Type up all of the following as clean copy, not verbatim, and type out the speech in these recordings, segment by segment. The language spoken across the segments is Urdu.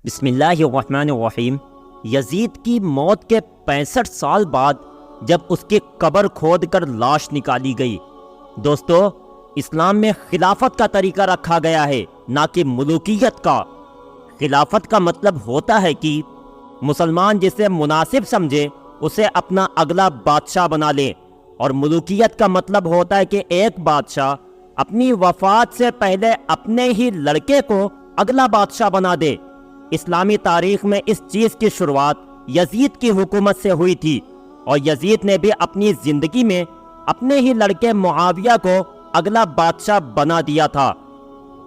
بسم اللہ الرحمن الرحیم۔ یزید کی موت کے 65 سال بعد جب اس کی قبر کھود کر لاش نکالی گئی، دوستو اسلام میں خلافت کا طریقہ رکھا گیا ہے، نہ کہ ملوکیت کا۔ خلافت کا مطلب ہوتا ہے کہ مسلمان جسے مناسب سمجھے اسے اپنا اگلا بادشاہ بنا لے، اور ملوکیت کا مطلب ہوتا ہے کہ ایک بادشاہ اپنی وفات سے پہلے اپنے ہی لڑکے کو اگلا بادشاہ بنا دے۔ اسلامی تاریخ میں اس چیز کی شروعات یزید کی حکومت سے ہوئی تھی، اور یزید نے بھی اپنی زندگی میں اپنے ہی لڑکے معاویہ کو اگلا بادشاہ بنا دیا تھا۔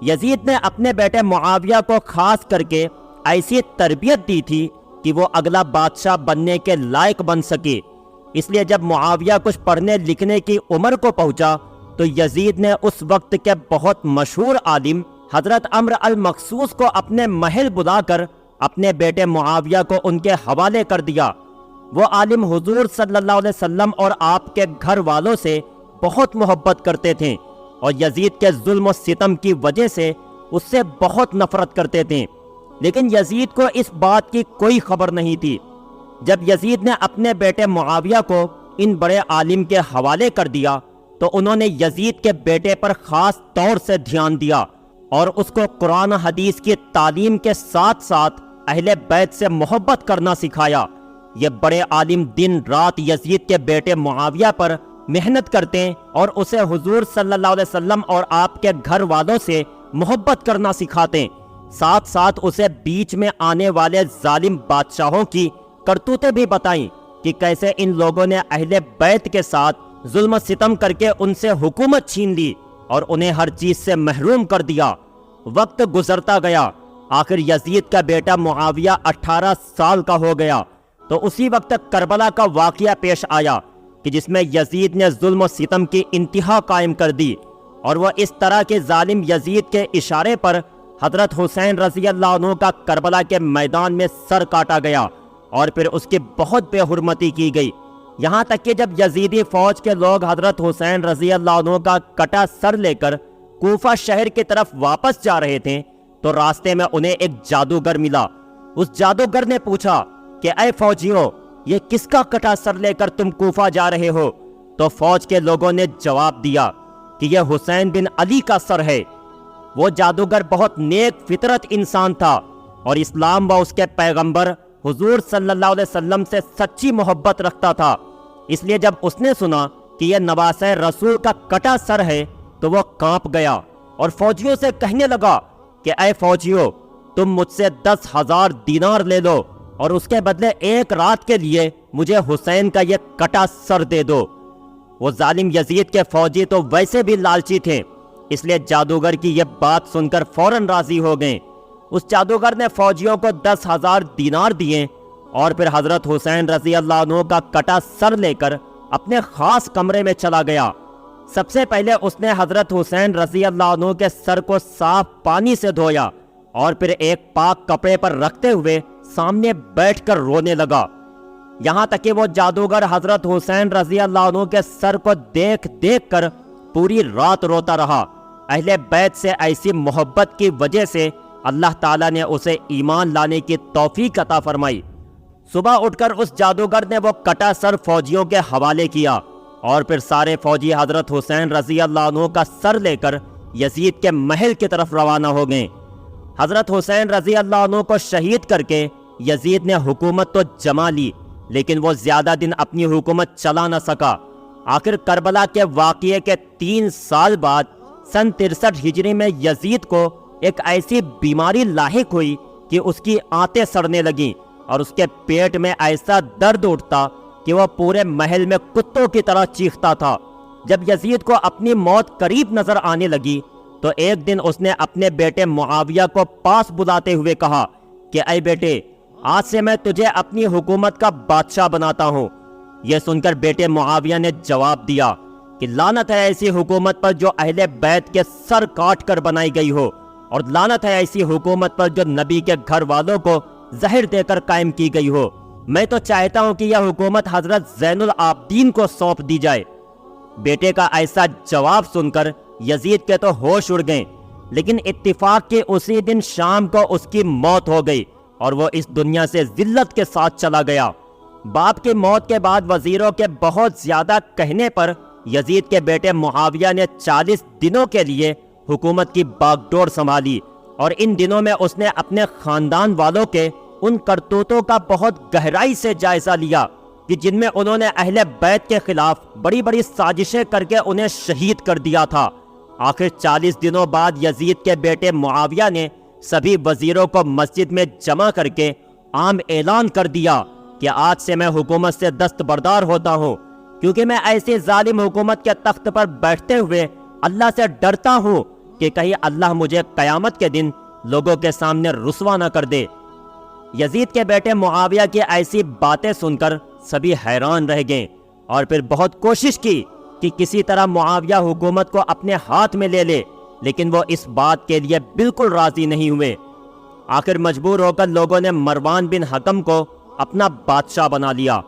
یزید نے اپنے بیٹے معاویہ کو خاص کر کے ایسی تربیت دی تھی کہ وہ اگلا بادشاہ بننے کے لائق بن سکے۔ اس لیے جب معاویہ کچھ پڑھنے لکھنے کی عمر کو پہنچا تو یزید نے اس وقت کے بہت مشہور عالم حضرت عمرو المخصوص کو اپنے محل بلا کر اپنے بیٹے معاویہ کو ان کے حوالے کر دیا۔ وہ عالم حضور صلی اللہ علیہ وسلم اور آپ کے گھر والوں سے بہت محبت کرتے تھے، اور یزید کے ظلم و ستم کی وجہ سے اس سے بہت نفرت کرتے تھے، لیکن یزید کو اس بات کی کوئی خبر نہیں تھی۔ جب یزید نے اپنے بیٹے معاویہ کو ان بڑے عالم کے حوالے کر دیا تو انہوں نے یزید کے بیٹے پر خاص طور سے دھیان دیا، اور اس کو قرآن حدیث کی تعلیم کے ساتھ ساتھ اہل بیت سے محبت کرنا سکھایا۔ یہ بڑے عالم دن رات یزید کے بیٹے معاویہ پر محنت کرتے اور اسے حضور صلی اللہ علیہ وسلم اور آپ کے گھر والوں سے محبت کرنا سکھاتے، ساتھ ساتھ اسے بیچ میں آنے والے ظالم بادشاہوں کی کرتوتیں بھی بتائیں کہ کیسے ان لوگوں نے اہل بیت کے ساتھ ظلم و ستم کر کے ان سے حکومت چھین لی اور انہیں ہر چیز سے محروم کر دیا۔ وقت گزرتا گیا، آخر یزید کا بیٹا معاویہ 18 سال کا ہو گیا تو اسی وقت کربلا کا واقعہ پیش آیا کہ جس میں یزید نے ظلم و ستم کی انتہا قائم کر دی، اور وہ اس طرح کے ظالم یزید کے اشارے پر حضرت حسین رضی اللہ عنہ کا کربلا کے میدان میں سر کاٹا گیا، اور پھر اس کی بہت بے حرمتی کی گئی، یہاں تک کہ جب یزیدی فوج کے لوگ حضرت حسین رضی اللہ عنہ کا کٹا سر لے کر کوفہ شہر کی طرف واپس جا رہے تھے تو راستے میں انہیں ایک جادوگر ملا۔ اس جادوگر نے پوچھا کہ اے فوجیوں، یہ کس کا کٹا سر لے کر تم کوفہ جا رہے ہو؟ تو فوج کے لوگوں نے جواب دیا کہ یہ حسین بن علی کا سر ہے۔ وہ جادوگر بہت نیک فطرت انسان تھا، اور اسلام و اس کے پیغمبر حضور صلی اللہ علیہ وسلم سے سچی محبت رکھتا تھا، اس لیے جب اس نے سنا کہ یہ نواسہ رسول کا کٹا سر ہے تو وہ کانپ گیا اور فوجیوں سے کہنے لگا کہ اے فوجیوں، تم مجھ سے 10,000 دینار لے لو اور اس کے بدلے ایک رات کے لیے مجھے حسین کا یہ کٹا سر دے دو۔ وہ ظالم یزید کے فوجی تو ویسے بھی لالچی تھے، اس لیے جادوگر کی یہ بات سن کر فوراً راضی ہو گئے۔ اس جادوگر نے فوجیوں کو 10,000 دینار دیے، اور پھر حضرت حسین رضی اللہ عنہ کا کٹا سر لے کر اپنے خاص کمرے میں چلا گیا۔ سب سے پہلے اس نے حضرت حسین رضی اللہ عنہ کے سر کو صاف پانی سے دھویا، اور پھر ایک پاک کپڑے پر رکھتے ہوئے سامنے بیٹھ کر رونے لگا، یہاں تک کہ وہ جادوگر حضرت حسین رضی اللہ عنہ کے سر کو دیکھ دیکھ کر پوری رات روتا رہا۔ اہل بیت سے ایسی محبت کی وجہ سے اللہ تعالیٰ نے اسے ایمان لانے کی توفیق عطا فرمائی۔ صبح اٹھ کر اس جادوگر نے وہ کٹا سر فوجیوں کے حوالے کیا، اور پھر سارے فوجی حضرت حسین رضی اللہ عنہ کا سر لے کر یزید کے محل کی طرف روانہ ہو گئے۔ حضرت حسین رضی اللہ عنہ کو شہید کر کے یزید نے حکومت تو جما لی، لیکن وہ زیادہ دن اپنی حکومت چلا نہ سکا۔ آخر کربلا کے واقعے کے 3 سال بعد سن 63 ہجری میں یزید کو ایک ایسی بیماری لاحق ہوئی کہ اس کی آنتیں سڑنے لگیں، اور اس کے پیٹ میں ایسا درد اٹھتا کہ وہ پورے محل میں کتوں کی طرح چیختا تھا۔ جب یزید کو اپنی موت قریب نظر آنے لگی تو ایک دن اس نے اپنے بیٹے معاویہ کو پاس بلاتے ہوئے کہا کہ اے بیٹے، آج سے میں تجھے اپنی حکومت کا بادشاہ بناتا ہوں۔ یہ سن کر بیٹے معاویہ نے جواب دیا کہ لعنت ہے ایسی حکومت پر جو اہل بیت کے سر کاٹ کر بنائی گئی ہو، اور لعنت ہے ایسی حکومت پر جو نبی کے گھر والوں کو زہر دے کر قائم کی گئی ہو۔ میں تو چاہتا ہوں کہ یہ حکومت حضرت زین العابدین کو سونپ دی جائے۔ بیٹے کا ایسا جواب سن کر یزید کے تو ہوش اڑ گئے، لیکن اتفاق کے اسی دن شام کو اس کی موت ہو گئی، اور وہ اس دنیا سے ذلت کے ساتھ چلا گیا۔ باپ کی موت کے بعد وزیروں کے بہت زیادہ کہنے پر یزید کے بیٹے معاویہ نے 40 دنوں کے لیے حکومت کی باغ ڈور سنبھالی، اور ان دنوں میں اس نے اپنے خاندان والوں کے ان کرتوتوں کا بہت گہرائی سے جائزہ لیا کہ جن میں انہوں نے اہل بیت کے خلاف بڑی بڑی سازشیں کر کے انہیں شہید کر دیا تھا۔ آخر 40 دنوں بعد یزید کے بیٹے معاویہ نے سبھی وزیروں کو مسجد میں جمع کر کے عام اعلان کر دیا کہ آج سے میں حکومت سے دستبردار ہوتا ہوں، کیونکہ میں ایسی ظالم حکومت کے تخت پر بیٹھتے ہوئے اللہ سے ڈرتا ہوں کہ کہیں اللہ مجھے قیامت کے دن لوگوں کے سامنے رسوا نہ کر دے۔ یزید کے بیٹے معاویہ کی ایسی باتیں سن کر سبھی حیران رہ گئے، اور پھر بہت کوشش کی کہ کسی طرح معاویہ حکومت کو اپنے ہاتھ میں لے لے، لیکن وہ اس بات کے لیے بالکل راضی نہیں ہوئے۔ آخر مجبور ہو کر لوگوں نے مروان بن حکم کو اپنا بادشاہ بنا لیا۔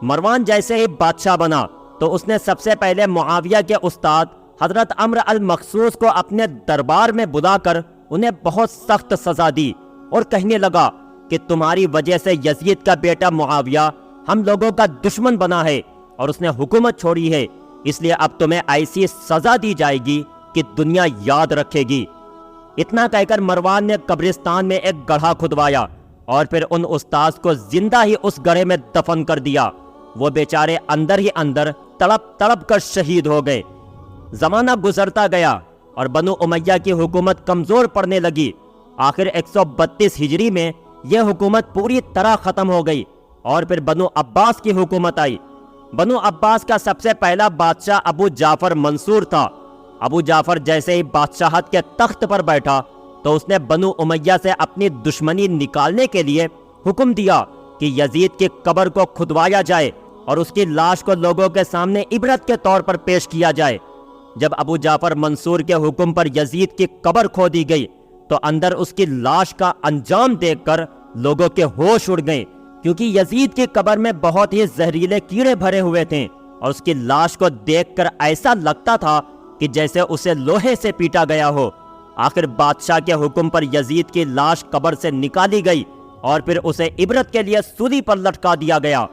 مروان جیسے ہی بادشاہ بنا تو اس نے سب سے پہلے معاویہ کے استاد حضرت عمرو المخصوص کو اپنے دربار میں بلا کر انہیں بہت سخت سزا دی، اور کہنے لگا کہ تمہاری وجہ سے یزید کا بیٹا معاویہ ہم لوگوں کا دشمن بنا ہے اور اس نے حکومت چھوڑی ہے، اس لیے اب تمہیں ایسی سزا دی جائے گی کہ دنیا یاد رکھے گی۔ اتنا کہہ کر مروان نے قبرستان میں ایک گڑھا کھدوایا اور پھر ان استاذ کو زندہ ہی اس گڑھے میں دفن کر دیا۔ وہ بیچارے اندر ہی اندر تڑپ تڑپ کر شہید ہو گئے۔ زمانہ گزرتا گیا اور بنو امیہ کی حکومت کمزور پڑنے لگی۔ آخر 132 ہجری میں یہ حکومت پوری طرح ختم ہو گئی، اور پھر بنو عباس کی حکومت آئی۔ بنو عباس کا سب سے پہلا بادشاہ ابو جعفر منصور تھا۔ ابو جعفر جیسے ہی بادشاہت کے تخت پر بیٹھا تو اس نے بنو امیہ سے اپنی دشمنی نکالنے کے لیے حکم دیا کہ یزید کی قبر کو کھدوایا جائے اور اس کی لاش کو لوگوں کے سامنے عبرت کے طور پر پیش کیا جائے۔ جب ابو جعفر منصور کے حکم پر یزید کی قبر کھودی گئی تو اندر اس کی لاش کا انجام دیکھ کر لوگوں کے ہوش اڑ گئے، کیونکہ یزید کی قبر میں بہت ہی زہریلے کیڑے بھرے ہوئے تھے، اور اس کی لاش کو دیکھ کر ایسا لگتا تھا کہ جیسے اسے لوہے سے پیٹا گیا ہو۔ آخر بادشاہ کے حکم پر یزید کی لاش قبر سے نکالی گئی اور پھر اسے عبرت کے لیے سولی پر لٹکا دیا گیا۔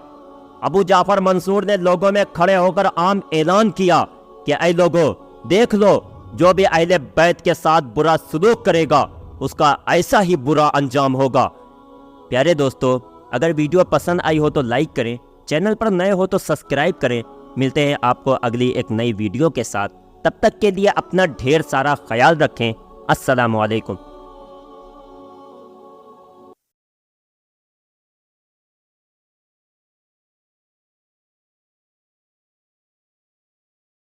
ابو جعفر منصور نے لوگوں میں کھڑے ہو کر عام اعلان کیا کہ اے لوگو، دیکھ لو، جو بھی اہل بیت کے ساتھ برا سلوک کرے گا اس کا ایسا ہی برا انجام ہوگا۔ پیارے دوستو، اگر ویڈیو پسند آئی ہو تو لائک کریں، چینل پر نئے ہو تو سبسکرائب کریں۔ ملتے ہیں آپ کو اگلی ایک نئی ویڈیو کے ساتھ، تب تک کے لیے اپنا ڈھیر سارا خیال رکھیں۔ السلام علیکم۔